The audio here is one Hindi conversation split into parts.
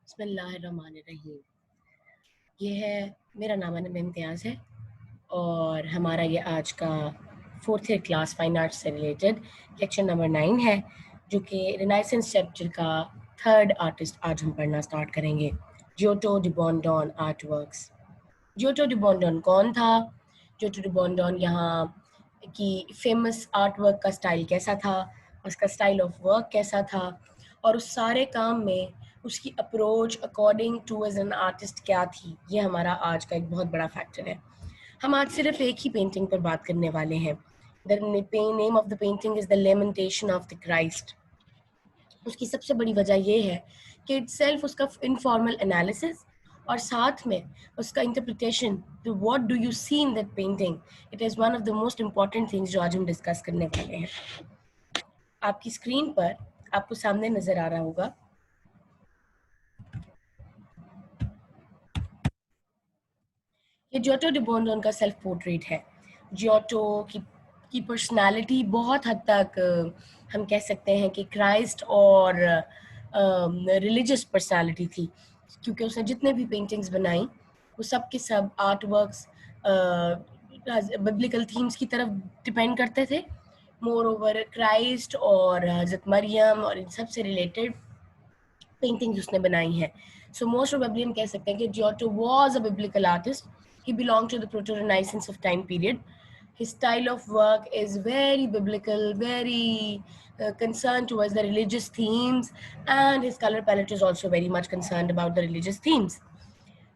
बिस्मिल्लाहिर्रहमानिर्रहीम। ये है मेरा नाम इम्तियाज़ है और हमारा ये आज का fourth year class fine arts से रिलेटेड लेक्चर नंबर 9 है, जो कि रिनाइसेंस चैप्टर का थर्ड आर्टिस्ट आज हम पढ़ना स्टार्ट करेंगे, Giotto di Bondone art works. Giotto di Bondone कौन था? जियोटो डी बॉन्डोन यहाँ की फेमस आर्ट वर्क का स्टाइल कैसा था, उसका स्टाइल ऑफ वर्क कैसा था, और उस सारे काम में उसकी approach according to as an artist क्या थी, ये हमारा आज का एक बहुत बड़ा फैक्टर है। हम आज सिर्फ एक ही पेंटिंग पर बात करने वाले हैं। The name of the painting is the lamentation of the Christ. उसकी सबसे बड़ी वजह ये है कि इटसेल्फ उसका इनफॉर्मल एनालिसिस और साथ में उसका इंटरप्रिटेशन, तो what do you see in that painting, it is one of the most important things जो आज हम डिस्कस करने वाले हैं। आपकी स्क्रीन पर आपको सामने नजर आ रहा होगा ये जियोटो डी बॉन्डोन का सेल्फ पोर्ट्रेट है। जियोटो की पर्सनालिटी बहुत हद तक हम कह सकते हैं कि क्राइस्ट और रिलीजियस पर्सनालिटी थी, क्योंकि उसने जितने भी पेंटिंग्स बनाई वो सब के सब आर्ट वर्क्स बिब्लिकल थीम्स की तरफ डिपेंड करते थे। मोर ओवर क्राइस्ट और हज़रत मरियम और इन सब से रिलेटेड पेंटिंग्स उसने बनाई हैं। सो मोस्ट प्रोबेबली हम कह सकते हैं कि Giotto was a biblical artist. He belonged to the Proto-Renaissance of time period. His style of work is very biblical, very concerned towards the religious themes, and his color palette is also very much concerned about the religious themes.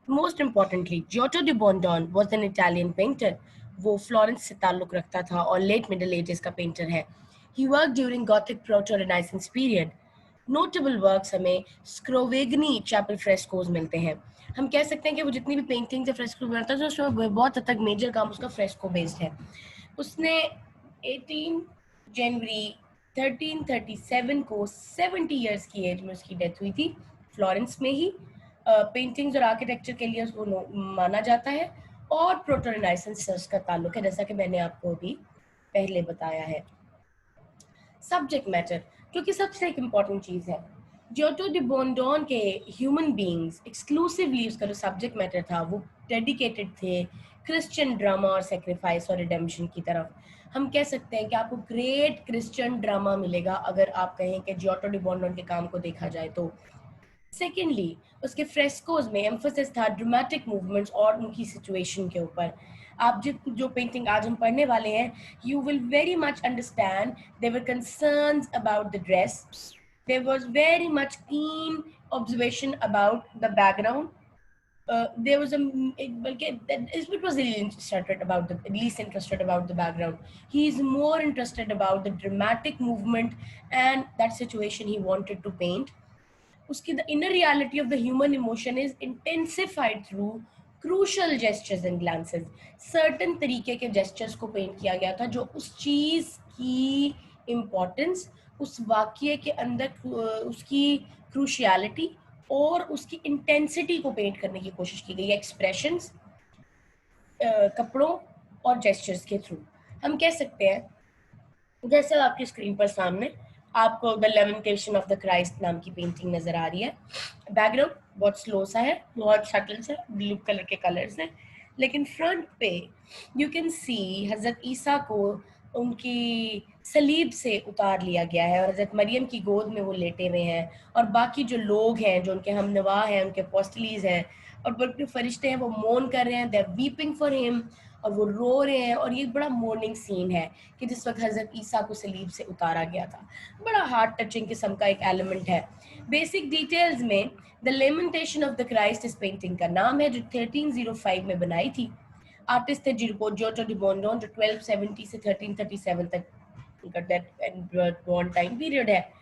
Most importantly, Giotto di Bondone was an Italian painter. वो फ्लोरेंस से ताल्लुक रखता था और लेट मिडल एजेस का पेंटर है. He worked during Gothic Proto-Renaissance period. Notable works हमें स्क्रोवेगनी चैपल फ्रेस्कोज मिलते हैं. हम कह सकते हैं कि वो जितनी भी पेंटिंग्स या फ्रेस्को बनाता था उसमें बहुत हद तक मेजर काम उसका फ्रेस्को बेस्ड है. उसने 18 जनवरी 1337 को 70 इयर्स की एज में उसकी डेथ हुई थी, फ्लोरेंस में ही. पेंटिंग्स और आर्किटेक्चर के लिए उसको माना जाता है और प्रोटो रिनाइसेंस से उसका ताल्लुक है, जैसा कि मैंने आपको अभी पहले बताया है. सब्जेक्ट मैटर, क्योंकि सबसे एक इम्पॉर्टेंट चीज़ है. जियोटो डी बॉन्डोन के ह्यूमन बींग्स एक्सक्लूसिवली उसका जो सब्जेक्ट मैटर था वो डेडिकेटेड थे क्रिश्चियन ड्रामा और सेक्रीफाइस और रिडेम्पशन की तरफ. हम कह सकते हैं कि आपको ग्रेट क्रिश्चियन ड्रामा मिलेगा अगर आप कहें कि जियोटो डी बॉन्डोन के काम को देखा जाए तो. सेकेंडली, उसके फ्रेस्कोज में एम्फोसिस था ड्रामेटिक मूवमेंट्स और उनकी सिचुएशन के ऊपर. आप जो पेंटिंग आज हम पढ़ने वाले हैं, you will very much understand there were concerns about the dress. There was very much keen observation about the background. There was it was really interested about the least interested about the background. He is more interested about the dramatic movement and that situation he wanted to paint. उसकी the inner reality of the human emotion is intensified through crucial gestures and glances. certain तरीके के gestures को पेंट किया गया था जो उस चीज की इम्पोर्टेंस, उस वाक्य के अंदर उसकी क्रूशियलिटी और उसकी इंटेंसिटी को पेंट करने की कोशिश की गई. एक्सप्रेशंस कपड़ों और जेस्चर्स के थ्रू. हम कह सकते हैं जैसे आपकी स्क्रीन पर सामने आपको the lamentation of the Christ नाम की पेंटिंग नजर आ रही है. बैकग्राउंड बहुत स्लो सा है, बहुत शटल सा, ब्लू कलर के कलर्स हैं, लेकिन फ्रंट पे यू कैन सी हजरत ईसा को उनकी सलीब से उतार लिया गया है और हजरत मरियम की गोद में वो लेटे हुए हैं, और बाकी जो लोग हैं जो उनके हम नवा हैं, उनके पोस्टलीज हैं और बल्कि फरिश्ते हैं, वो मोन कर रहे हैं, they are weeping for him, और वो रो रहे हैं. और ये बड़ा मोर्निंग सीन है कि जिस वक्त हजरत ईसा को सलीब से उतारा गया था. बड़ा हार्ट टचिंग किस्म का एक एलिमेंट है. बेसिक डिटेल्स में the lamentation of the Christ इस पेंटिंग का नाम है, जो 1305 में बनाई थी. आर्टिस्ट थे जियोटो डी बॉन्डोन, जो 1270 से 1337 तक उनका death and born time period है.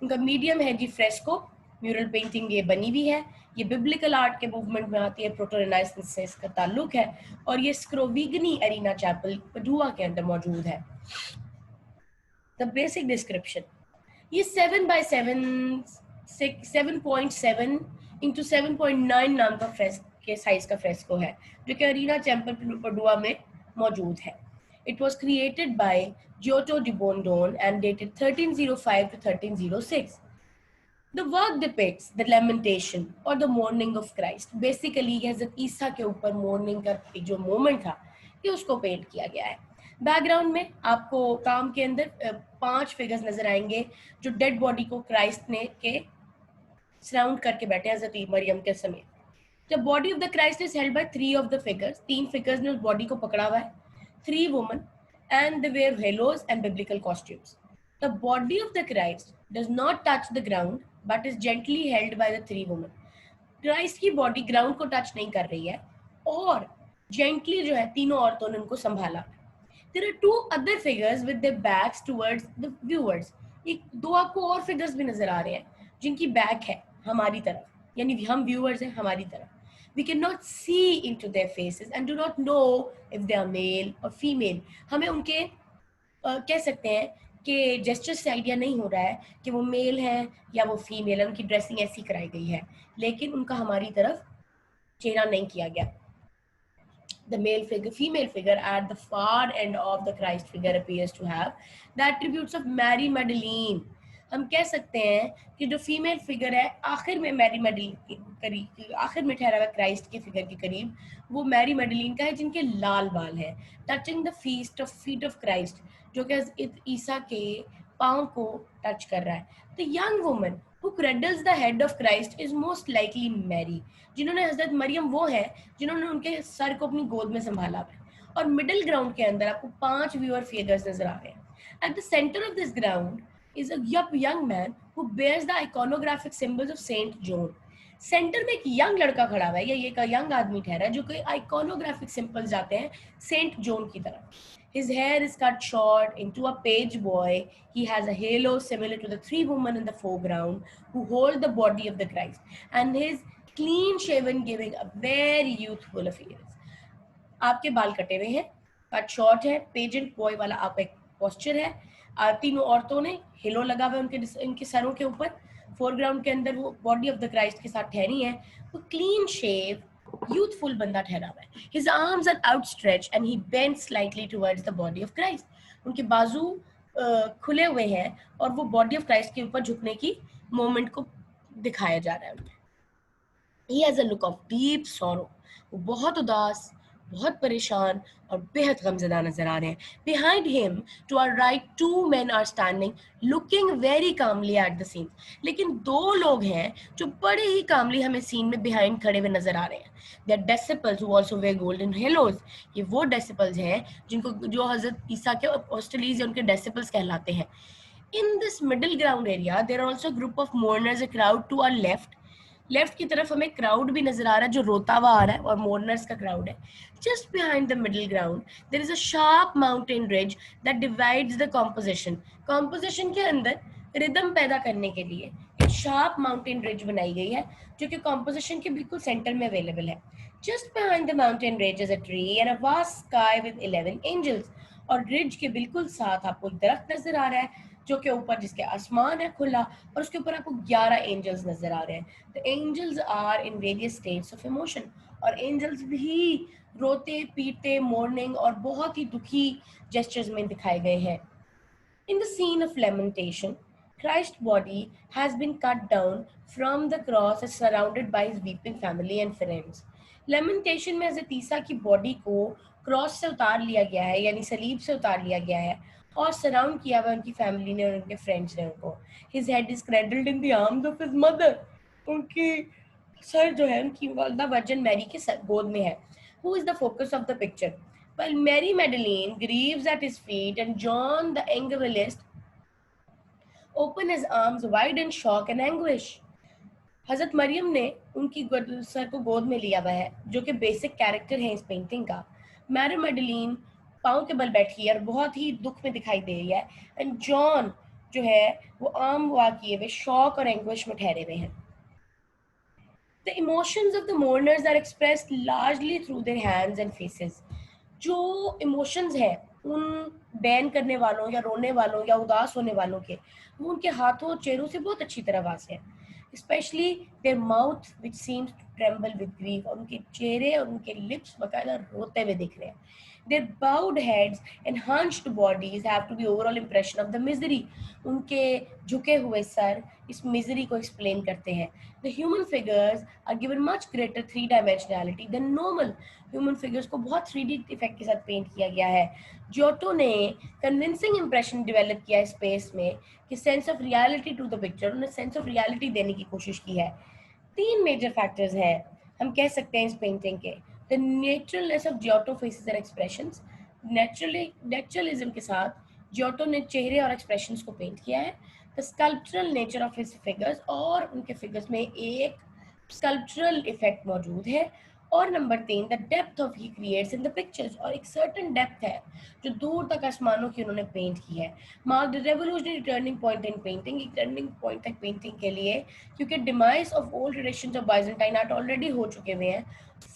उनका मीडियम है जी फ्रेस्को, म्यूरल पेंटिंग ये बनी हुई है. ये बिब्लिकल आर्ट के मूवमेंट में आती है, प्रोटो रिनाइसेंस से इसका ताल्लुक है, और ये स्क्रोविगनी एरिना चैपल पडुआ के अंदर मौजूद है. द बेसिक डिस्क्रिप्शन, ये 7x7 इंटू 7.9 नाम का के साइज का फ्रेस्को है, जो कि एरिना चैपल पडुआ में मौजूद है. It was created by Giotto di Bondone and dated 1305 to 1306. The work depicts the lamentation or the mourning of Christ. Basically हज़रत ईसा के ऊपर mourning का जो moment था ये उसको पेंट किया गया है. बैकग्राउंड में आपको काम के अंदर 5 फिगर्स नजर आएंगे जो डेड बॉडी को क्राइस्ट ने के सराउंड करके बैठे हैं हज़रत मरियम के समय. The body of the Christ is held by 3 of the figures. 3 figures ने उस body को पकड़ा हुआ है. 3 women and they wear halos and biblical costumes. The body of the Christ does not touch the ground but is gently held by the 3 women. Christ की body ground को touch नहीं कर रही है और gently जो है तीनों औरतों ने उनको संभाला. There are 2 other figures with their backs towards the viewers. एक 2 आपको और figures भी नजर आ रहे हैं जिनकी back है हमारी तरफ, यानी हम viewers हैं हमारी तरफ. We cannot see into their faces and do not know if they are male or female. हमें उनके कह सकते हैं कि जेस्चर से आइडिया नहीं हो रहा है कि वो मेल हैं या वो फीमेल है. उनकी ड्रेसिंग ऐसी कराई गई है लेकिन उनका हमारी तरफ चेहरा नहीं किया गया. The female figure at the far end of the Christ figure appears to have the attributes of Mary Magdalene. हम कह सकते हैं कि जो फीमेल फिगर है आखिर में मैरी मैडलीन आखिर में ठहरा हुआ क्राइस्ट के फिगर के करीब वो मैरी मैडलीन का है जिनके लाल बाल हैं. Touching the feet of Christ जो कि ईसा के पाँव को टच कर रहा है. The young woman who cradles the head of Christ is most likely Mary. जिन्होंने हजरत मरियम वो है जिन्होंने उनके सर को अपनी गोद में संभाला है. और मिडिल ग्राउंड के अंदर आपको 5 व्यूअर फिगर्स नजर आ रहे हैं. At the center of this ground is a young man who bears the iconographic symbols of Saint John. Centre में एक यंग लड़का खड़ा हुआ है या एक यंग आदमी ठहरा है जो कि आइकोनोग्राफिक सिंबल्स जाते हैं सेंट जॉन की तरफ. His hair is cut short into a page boy. He has a halo similar to the 3 women in the foreground who hold the body of the Christ, and his clean shaven giving a very youthful appearance. आपके बाल कटे हुए हैं, कट शॉर्ट है, पेजेंट बॉय वाला आपका एक पोस्चर है. तीनों औरतों ने हेलो लगा हुआ है उनके सरों के ऊपर. फोरग्राउंड के अंदर वो बॉडी ऑफ द क्राइस्ट के साथ ठहरी है. वो क्लीन शेव youthful बंदा ठहरा हुआ है. His arms are outstretched and he bends slightly towards the body of Christ. उनके बाजू खुले हुए हैं और वो बॉडी ऑफ क्राइस्ट के ऊपर झुकने की मोमेंट को दिखाया जा रहा है. He has a look of deep sorrow. वो बहुत उदास, बहुत परेशान और बेहद गमज़दा नजर आ रहे हैं. Behind him, to our right, 2 men are standing, looking very calmly at the scene. लेकिन 2 लोग हैं जो बड़े ही calmly हमें scene में behind खड़े हुए नजर आ रहे हैं. They are disciples who also wear golden halos. ये वो disciples हैं जो हज़रत ईसा के apostles या उनके disciples कहलाते हैं. In this middle ground area, there are also a group of mourners, a crowd to our left. Left की तरफ हमें क्राउड भी नजर आ रहा है जो रोता हुआ आ रहा है और मोर्नर्स का क्राउड है. Just behind the middle ground there is a sharp mountain ridge that divides the composition. Composition के अंदर रिदम पैदा करने के लिए एक शार्प माउंटेन रिज बनाई गई है जो कि कॉम्पोजिशन के बिल्कुल सेंटर में अवेलेबल है. Just behind the mountain ridge is a tree and a vast sky with 11 angels. और रिज के बिल्कुल साथ आपको एक दरख्त नजर आ रहा है जो के ऊपर जिसके आसमान है खुला और उसके ऊपर आपको 11 एंजल्स नजर आ रहे हैं. The angels are in various states of emotion. और एंजल्स भी रोते पीटे मोर्निंग और बहुत ही दुखी जेस्चर्स में दिखाए गए हैं. In the scene of lamentation Christ's body has been cut down from the cross and surrounded by his weeping family and friends. Lamentation में हज़रत ईसा की बॉडी को क्रॉस से उतार लिया गया है यानी सलीब से उतार लिया गया है और सराउंड किया हुआ उनकी फैमिली ने और उनके फ्रेंड्स ने उनको. His head is cradled in the arms of his mother. उनकी सर जो है उनकी वालिदा वर्जिन मैरी के गोद में है. Who is the focus of the picture? While Mary Magdalene grieves at his feet and John the evangelist open his arms wide in shock and anguish. हजरत मरियम ने उनकी सर को गोद में लिया हुआ है जो कि बेसिक कैरेक्टर है इस पेंटिंग का. मैरी मैडलीन पाँव के बल बैठी है और बहुत ही दुख में दिखाई दे रही है. एंड जॉन जो है वो आर्म हुआ किए हुए शॉक और एंग्विश में ठहरे हुए हैं. The emotions of the mourners are expressed largely through their hands and faces. जो इमोशंस हैं उन बैन करने वालों या रोने वालों या उदास होने वालों के वो उनके हाथों और चेहरों से बहुत अच्छी तरह वाज़ेह है. Especially their mouth which seems tremble with grief, और उनके चेहरे और उनके लिप्स बकायदा रोते हुए दिख रहे हैं. Their bowed heads and hunched bodies have to be overall impression of the misery. उनके झुके हुए सर इस मिजरी को एक्सप्लेन करते हैं. The human figures are given much greater three dimensionality than normal. Human figures को बहुत 3D इफेक्ट के साथ पेंट किया गया है. जियोटो ने कन्विंसिंग इंप्रेशन डेवलप किया है स्पेस में कि sense of reality to the picture, उन्होंने सेंस ऑफ रियलिटी देने की कोशिश की है. 3 मेजर फैक्टर्स हैं हम कह सकते हैं इस पेंटिंग के. The naturalness of Giotto faces and expressions. Naturalism के साथ जियोटो ने चेहरे और एक्सप्रेशंस को पेंट किया है. The sculptural nature of his figures, और उनके फिगर्स में एक स्कल्पचरल इफेक्ट मौजूद है. और number 3, the depth of he creates in the pictures, और एक सर्टेन डेप्थ है जो दूर तक आसमानों की उन्होंने पेंट की है. Mark the revolutionary turning point in painting, एक टर्निंग पॉइंट तक पेंटिंग के लिए, क्योंकि demise of old traditions of Byzantine art already हो चुके हुए हैं.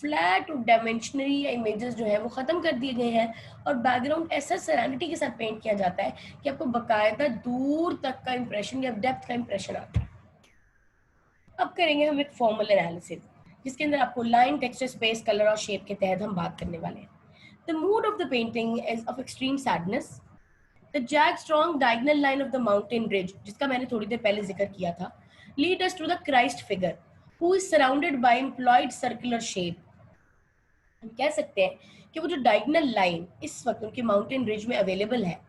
फ्लैट डायमेंशनरी इमेजेस जो है वो ख़त्म कर दिए गए हैं और बैकग्राउंड ऐसा सेरेनिटी के साथ पेंट किया जाता है कि आपको बाकायदा दूर तक का इंप्रेशन या डेप्थ का इंप्रेशन आता है. अब करेंगे हम एक फॉर्मल एनालिसिस जिसके अंदर आपको लाइन, टेक्सचर, स्पेस, कलर और शेप के तहत हम बात करने वाले हैं. The mood of the painting is of extreme sadness. The jagged strong diagonal line of the mountain bridge, जिसका मैंने थोड़ी देर पहले जिक्र किया था, lead us to the Christ figure who is surrounded by employed circular shape. हम कह सकते हैं कि वो जो डायगोनल लाइन इस वक्त उनके माउंटेन ब्रिज में अवेलेबल है,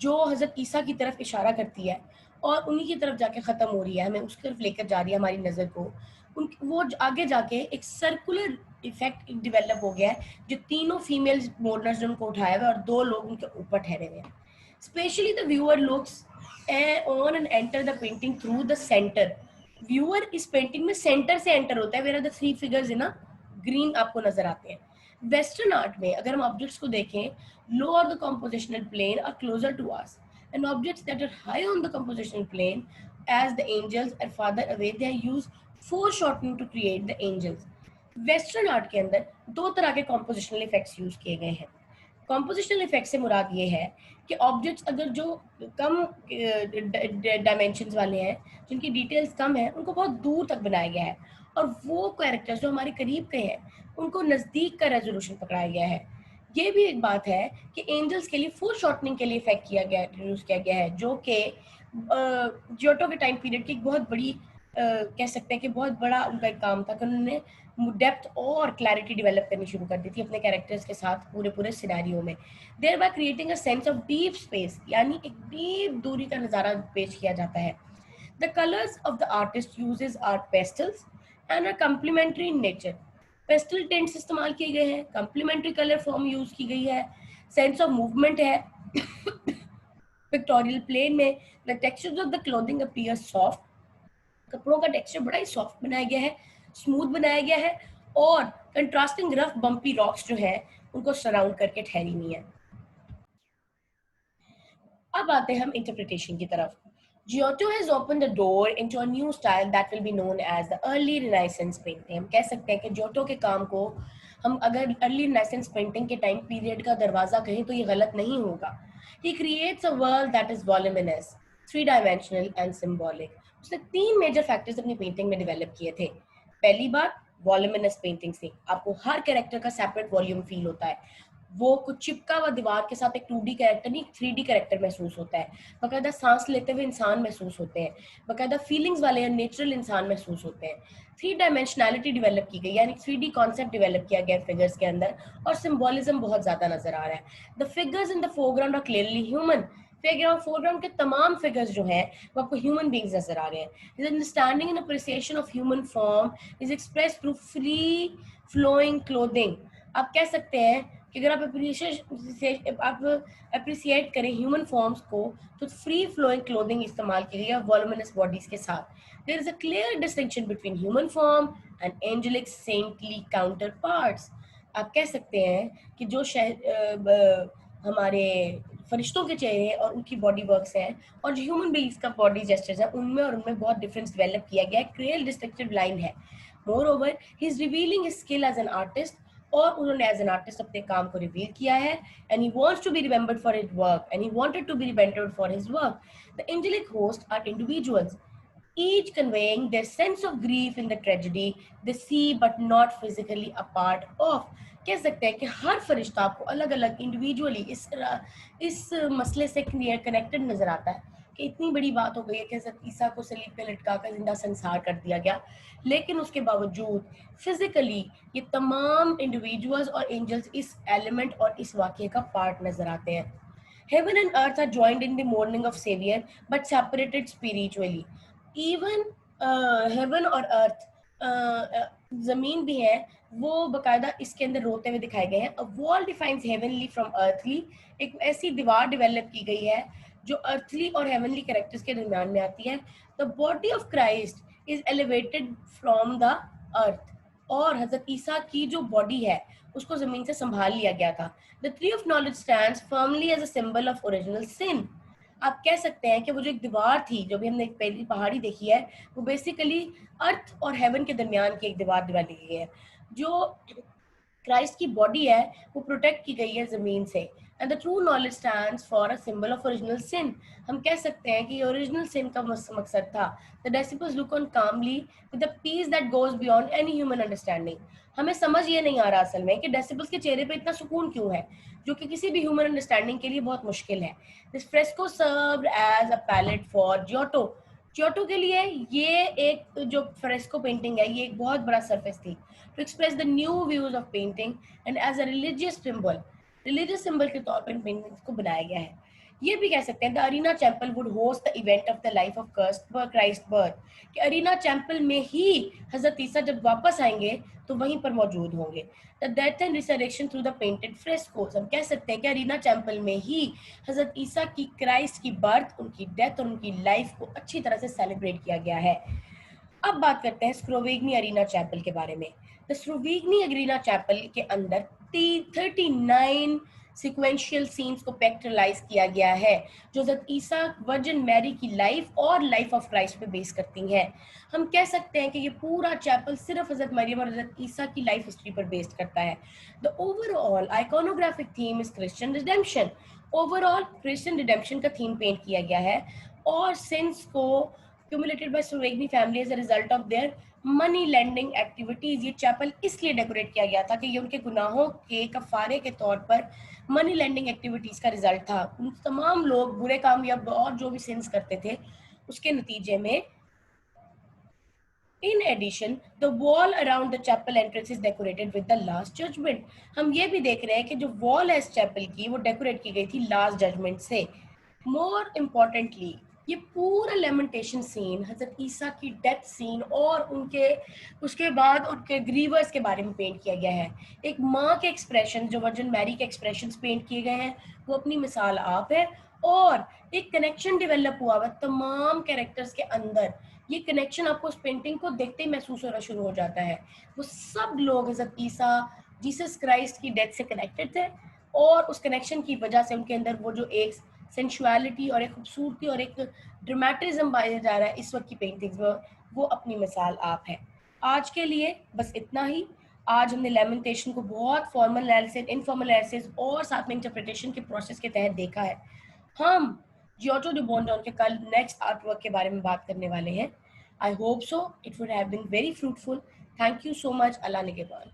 जो हज़रत ईसा की तरफ इशारा करती है और उन्हीं की तरफ जाके ख़त्म हो रही है, हमें उसकी तरफ लेकर जा रही है हमारी नज़र को, वो आगे जाके एक सर्कुलर इफेक्ट डेवलप हो गया है, जो तीनों फीमेल मोडलर्स ने उनको उठाया हुआ है और 2 लोग उनके ऊपर ठहरे हुए हैं. Specially the viewer looks on and enter the painting through the centre. Viewer इस पेंटिंग में सेंटर से एंटर होता है, where the 3 figures in green आपको नजर आते हैं. वेस्टर्न आर्ट में अगर हम ऑब्जेक्ट्स को देखें, lower the compositional plane are closer to us, and objects that are high on the compositional plane as the angels are farther away, they are used foreshortening to create the angels. Western art के अंदर 2 तरह के कॉम्पोजिशनल इफेक्ट्स यूज किए गए हैं. कॉम्पोजिशनल इफेक्ट से मुराद ये है कि ऑब्जेक्ट्स अगर जो कम डायमेंशंस वाले हैं, जिनकी डिटेल्स कम है, उनको बहुत दूर तक बनाया गया है, और वो कैरेक्टर्स जो हमारे करीब के हैं उनको नज़दीक का रेजोल्यूशन पकड़ाया गया है. ये भी एक बात है कि एंजल्स के लिए फोर शॉर्टनिंग के लिए इफेक्ट किया गया, यूज किया गया है, जो कि जियोटो के टाइम पीरियड की एक बहुत बड़ी कह सकते हैं कि बहुत बड़ा उनका एक काम था कि उन्होंने डेप्थ और क्लैरिटी डेवलप करनी शुरू कर दी थी अपने कैरेक्टर्स के साथ पूरे सिनेरियो में. Thereby creating a sense of deep space, यानी एक डीप दूरी का नज़ारा पेश किया जाता है. The colours of the artist uses are pastels and are complementary in nature. Pastel tints इस्तेमाल किए गए हैं, कम्प्लीमेंट्री कलर फॉर्म यूज की गई है, सेंस ऑफ मूवमेंट है. पिक्टोरियल प्लेन में the textures of the clothing appear soft. कपड़ों का टेक्सचर बड़ा ही सॉफ्ट बनाया गया है, स्मूथ बनाया गया है, और कंट्रास्टिंग रफ बम्पी रॉक्स जो है उनको सराउंड करके ठहरी हुई है. अब आते हैं हम इंटरप्रिटेशन की तरफ. Giotto has opened the door into a new style that will be known as the early Renaissance painting. हम कह सकते हैं कि जियोटो के काम को हम अगर अर्ली Renaissance painting के टाइम पीरियड का दरवाजा कहें तो ये गलत नहीं होगा. He creates a world that is voluminous, three-dimensional and symbolic. उसने 3 मेजर फैक्टर्स अपनी पेंटिंग में डेवलप किए थे. पहली बात, वॉल्यूमिनस पेंटिंग से आपको हर कैरेक्टर का सेपरेट वॉल्यूम फील होता है. वो कुछ चिपका हुआ दीवार के साथ एक 2D कैरेक्टर नहीं, 3D कैरेक्टर महसूस होता है. बाकायदा सांस लेते हुए इंसान महसूस होते हैं, बाकायदा फीलिंग्स वाले नेचुरल इंसान महसूस होते हैं. 3 डायमेंशनैलिटी डेवलप की गई, यानी 3D कॉन्सेप्ट डेवलप किया गया फिगर्स के अंदर, और सिंबॉलिज्म बहुत ज्यादा नजर आ रहा है. The figures in the foreground are clearly human. Foreground के तमाम फिगर्स जो हैं वो आपको ह्यूमन बीइंग्स नजर आ रहे हैं. This understanding and appreciation of human form is expressed through free flowing clothing. आप कह सकते हैं कि अगर आप अप्रिसिएट करें ह्यूमन फॉर्म्स को, तो फ्री फ्लोइंग क्लोथिंग इस्तेमाल की गई है वॉल्यूमिनस बॉडीज के साथ. There is a clear distinction between human form and angelic saintly counterparts. आप कह सकते हैं कि जो हमारे फरिश्तों के चेहरे और उनकी बॉडी वर्क्स हैं, और जो ह्यूमन बीइंग्स का बॉडी जेस्चर्स है, उनमें बहुत डिफरेंस डेवलप किया गया है. क्लियर डिस्टिंक्टिव लाइन है. Moreover he is revealing his skill as an artist, और उन्होंने एज एन आर्टिस्ट अपने काम को रिवील किया है. And he wants to be remembered for his work, and he wanted to be remembered for his work. The angelic host are individuals. each conveying their sense of grief in the tragedy they see but not physically a part of. कह सकते हैं कि हर फरिश्ता आपको अलग अलग इंडिविजुअली इस मसले से कनेक्टेड नजर आता है कि इतनी बड़ी बात हो गई है कि हज़रत ईसा को सलीब पे लटका कर जिंदा संसार कर दिया गया, लेकिन उसके बावजूद फिजिकली ये तमाम इंडिविजुअल्स और एंजल्स इस एलिमेंट और इस वाक़ये का पार्ट नजर आते हैं. Heaven and earth are joined in the mourning of Savior, but separated spiritually. Even heaven और earth, जमीन भी है, वो बकायदा इसके अंदर रोते हुए दिखाए गए हैं. A wall defines heavenly from earthly. एक ऐसी दीवार डेवलप की गई है जो earthly और heavenly characters के दरमियान में आती है. The body of Christ is elevated from the earth. और हजरत ईसा की जो बॉडी है उसको जमीन से संभाल लिया गया था. The tree of knowledge stands firmly as a symbol of original sin. आप कह सकते हैं कि वो जो एक दीवार थी, जो भी हमने एक पहली पहाड़ी देखी है, वो बेसिकली अर्थ और हेवन के दरमियान की एक दीवार डाली गई है. जो क्राइस्ट की बॉडी है वो प्रोटेक्ट की गई है जमीन से. And the true knowledge stands for a symbol of original sin. हम कह सकते हैं कि ओरिजिनल सिन का मकसद था. The disciples look on calmly with the peace that goes beyond any human understanding. हमें समझ ये नहीं आ रहा असल में कि डिसिपल्स के चेहरे पे इतना सुकून क्यों है, जो कि किसी भी ह्यूमन अंडरस्टैंडिंग के लिए बहुत मुश्किल है. This fresco served as a palette for Giotto. Giotto के लिए ये एक जो फ्रेस्को पेंटिंग है, ये एक बहुत बड़ा सरफेस थी to express the new views of painting and as a religious symbol के तौर पर इन पेंटिंग्स को बनाया गया है. ये भी कह सकते हैं the Arena Chapel would host the event of the life of Christ birth, कि अरीना चैपल में ही हजरत ईसा जब वापस आएंगे तो वहीं पर मौजूद होंगे. The death and resurrection through the painted frescoes. हम कह सकते हैं कि अरीना चैपल में ही हजरत ईसा की क्राइस्ट की बर्थ, उनकी डेथ और उनकी लाइफ को अच्छी तरह से सेलिब्रेट किया गया है. अब बात करते हैं स्क्रोवेगनी अरीना चैपल के बारे में. द स्क्रोवेगनी अरीना चैपल के अंदर 39 सिक्वेंशियल सीन्स को पिक्चराइज किया गया है, जो हज़रत ईसा वर्जिन मैरी की लाइफ और लाइफ ऑफ क्राइस्ट पे बेस करती हैं. हम कह सकते हैं कि ये पूरा चैपल सिर्फ हज़रत मरियम और हज़रत ईसा की लाइफ हिस्ट्री पर बेस्ड करता है. The overall iconographic theme is Christian redemption. Overall Christian redemption का थीम पेंट किया गया है और सिंस को accumulated by Suregni family as a result of their money lending activities. ये चैपल इसलिए डेकोरेट किया गया था कि ये उनके गुनाहों के कफारे के तौर पर मनी लैंडिंग एक्टिविटीज का रिजल्ट था. उन तमाम लोग बुरे काम या और जो भी सिंस करते थे उसके नतीजे में. In addition, the wall around the chapel entrance is decorated with the Last Judgment. हम ये भी देख रहे हैं कि जो वॉल है इस चैपल की वो डेकोरेट की गई थी लास्ट जजमेंट से. मोर इम्पॉर्टेंटली ये पूरा लेमेंटेशन सीन, हजरत ईसा की डेथ सीन और उनके उसके बाद उनके ग्रीवर्स के बारे में पेंट किया गया है. एक माँ के एक्सप्रेशन, जो वर्जिन मैरी के एक्सप्रेशंस पेंट किए गए हैं, वो अपनी मिसाल आप है. और एक कनेक्शन डेवलप हुआ हुआ तमाम कैरेक्टर्स के अंदर. ये कनेक्शन आपको उस पेंटिंग को देखते ही महसूस होना शुरू हो जाता है. वो सब लोग हजरत ईसा जीसस क्राइस्ट की डेथ से कनेक्टेड थे और उस कनेक्शन की वजह से उनके अंदर वो जो एक सेंशुअलिटी और एक खूबसूरती और एक ड्रामेटिज्म पाया जा रहा है इस वक्त की पेंटिंग्स में, वो अपनी मिसाल आप है. आज के लिए बस इतना ही. आज हमने लेमेंटेशन को बहुत फॉर्मल एनालिसिस, इनफॉर्मल एनालिसिस और साथ में इंटरप्रिटेशन के प्रोसेस के तहत देखा है. हम जियोटो डे बॉन्डोन के कल नेक्स्ट आर्ट वर्क के बारे में बात करने वाले हैं. I hope so it would have been very fruitful. Thank you so much. अल्लाह निगहबान.